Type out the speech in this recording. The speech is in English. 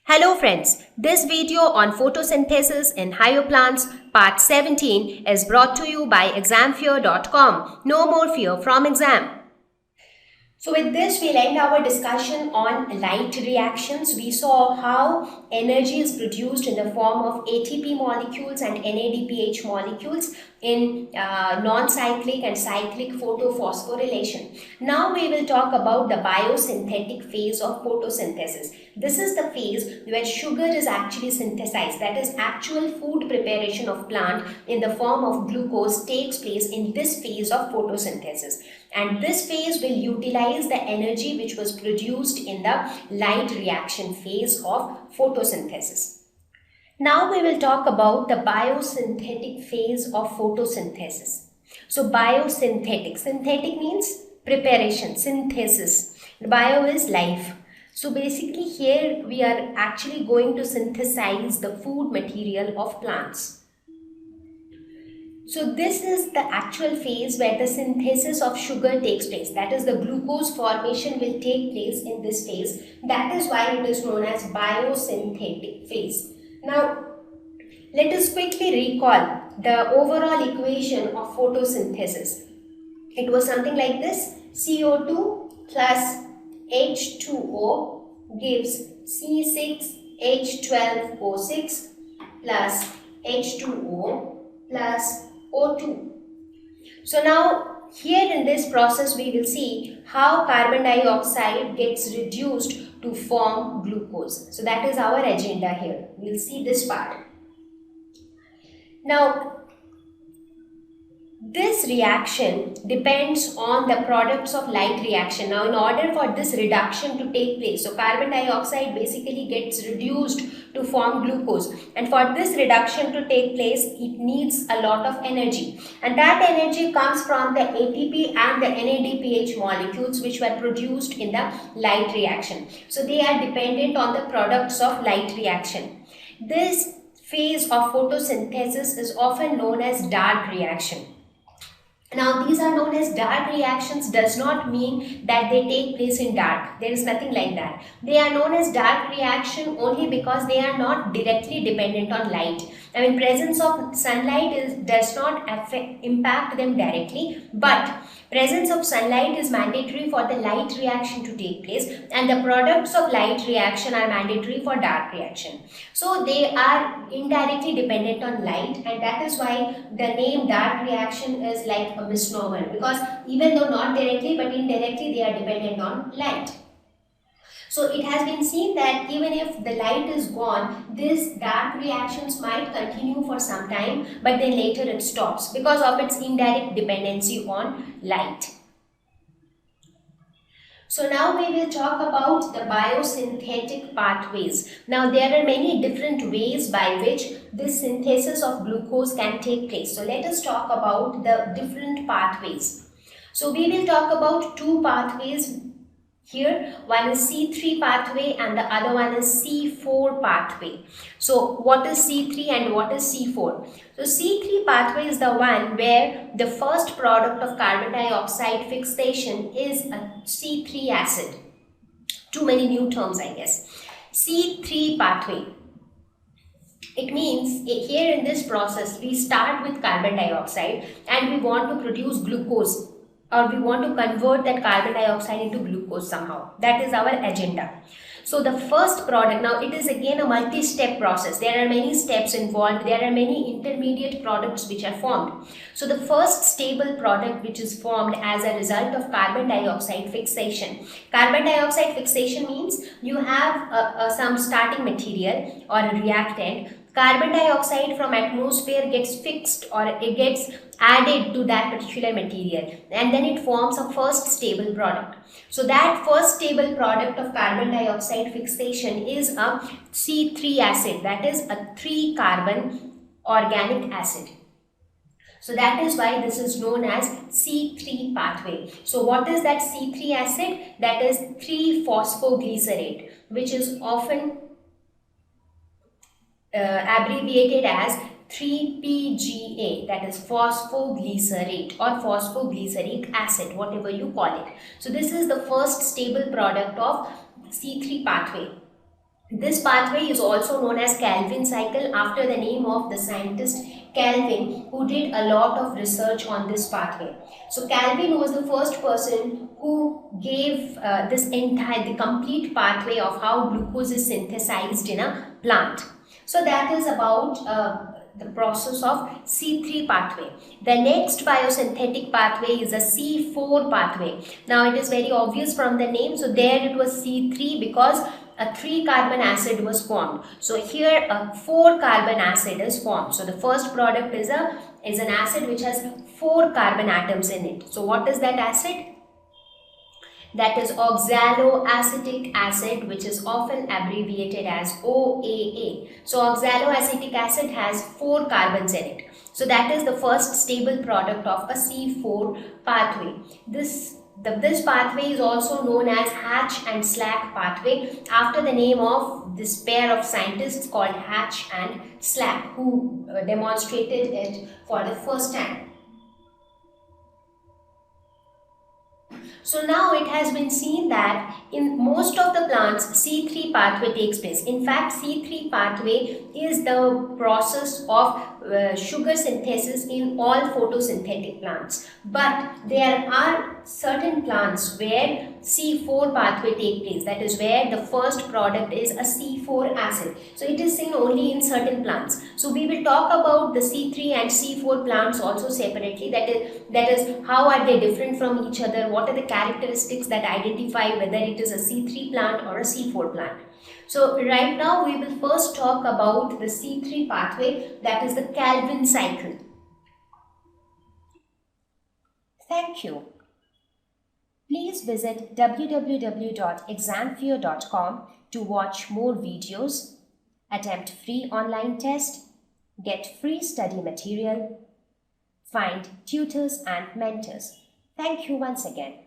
Hello friends, this video on photosynthesis in higher plants part 17 is brought to you by examfear.com. No more fear from exam. So with this, we'll end our discussion on light reactions. We saw how energy is produced in the form of ATP molecules and NADPH molecules in non-cyclic and cyclic photophosphorylation. Now we will talk about the biosynthetic phase of photosynthesis. This is the phase where sugar is actually synthesized, that is actual food preparation of plant in the form of glucose takes place in this phase of photosynthesis. And this phase will utilize the energy which was produced in the light reaction phase of photosynthesis. Now we will talk about the biosynthetic phase of photosynthesis. So biosynthetic, synthetic means preparation, synthesis. Bio is life. So basically here we are actually going to synthesize the food material of plants. So this is the actual phase where the synthesis of sugar takes place. That is, the glucose formation will take place in this phase. That is why it is known as biosynthetic phase. Now, let us quickly recall the overall equation of photosynthesis. It was something like this: CO2 plus H2O gives C6H12O6 plus H2O plus O2. So now here in this process we will see how carbon dioxide gets reduced to form glucose. So that is our agenda here. We will see this part. Now this reaction depends on the products of light reaction. Now in order for this reduction to take place, so carbon dioxide basically gets reduced to form glucose, and for this reduction to take place it needs a lot of energy, and that energy comes from the ATP and the NADPH molecules which were produced in the light reaction. So they are dependent on the products of light reaction. This phase of photosynthesis is often known as dark reaction. Now these are known as dark reactions does not mean that they take place in dark. There is nothing like that. They are known as dark reaction only because they are not directly dependent on light. I mean, presence of sunlight does not impact them directly, but presence of sunlight is mandatory for the light reaction to take place, and the products of light reaction are mandatory for dark reaction. So they are indirectly dependent on light, and that is why the name dark reaction is like a misnomer, because even though not directly but indirectly they are dependent on light. So it has been seen that even if the light is gone, these dark reactions might continue for some time, but then later it stops because of its indirect dependency on light. So now we will talk about the biosynthetic pathways. Now there are many different ways by which this synthesis of glucose can take place. So let us talk about the different pathways. So we will talk about two pathways here. One is C3 pathway and the other one is C4 pathway. So what is C3 and what is C4? So C3 pathway is the one where the first product of carbon dioxide fixation is a C3 acid. Too many new terms, I guess. C3 pathway. It means here in this process we start with carbon dioxide and we want to produce glucose, or we want to convert that carbon dioxide into glucose somehow. That is our agenda. So the first product, now it is again a multi-step process. There are many steps involved. There are many intermediate products which are formed. So the first stable product which is formed as a result of carbon dioxide fixation. Carbon dioxide fixation means you have some starting material or a reactant. Carbon dioxide from atmosphere gets fixed or it gets added to that particular material, and then it forms a first stable product. So that first stable product of carbon dioxide fixation is a C3 acid, that is a 3-carbon organic acid. So that is why this is known as C3 pathway. So what is that C3 acid? That is 3-phosphoglycerate, which is often abbreviated as 3-PGA, that is phosphoglycerate or phosphoglyceric acid, whatever you call it. So this is the first stable product of C3 pathway. This pathway is also known as Calvin cycle after the name of the scientist Calvin, who did a lot of research on this pathway. So Calvin was the first person who gave the complete pathway of how glucose is synthesized in a plant. So that is about the process of C3 pathway. The next biosynthetic pathway is a C4 pathway. Now it is very obvious from the name. So there it was C3 because a 3 carbon acid was formed. So here a 4 carbon acid is formed. So the first product is an acid which has 4 carbon atoms in it. So what is that acid? That is oxaloacetic acid, which is often abbreviated as OAA. So oxaloacetic acid has 4 carbons in it. So that is the first stable product of a C4 pathway. This pathway is also known as Hatch and Slack pathway after the name of this pair of scientists called Hatch and Slack, who demonstrated it for the first time. So now it has been seen that in most of the plants C3 pathway takes place. In fact, C3 pathway is the process of sugar synthesis in all photosynthetic plants. But there are certain plants where C4 pathway takes place. That is where the first product is a C4 acid. So it is seen only in certain plants. So we will talk about the C3 and C4 plants also separately. That is how are they different from each other? What are the characteristics that identify whether it is a C3 plant or a C4 plant? So right now we will first talk about the C3 pathway, that is the Calvin cycle. Thank you. Please visit www.examfear.com to watch more videos, attempt free online test, get free study material, find tutors and mentors. Thank you once again.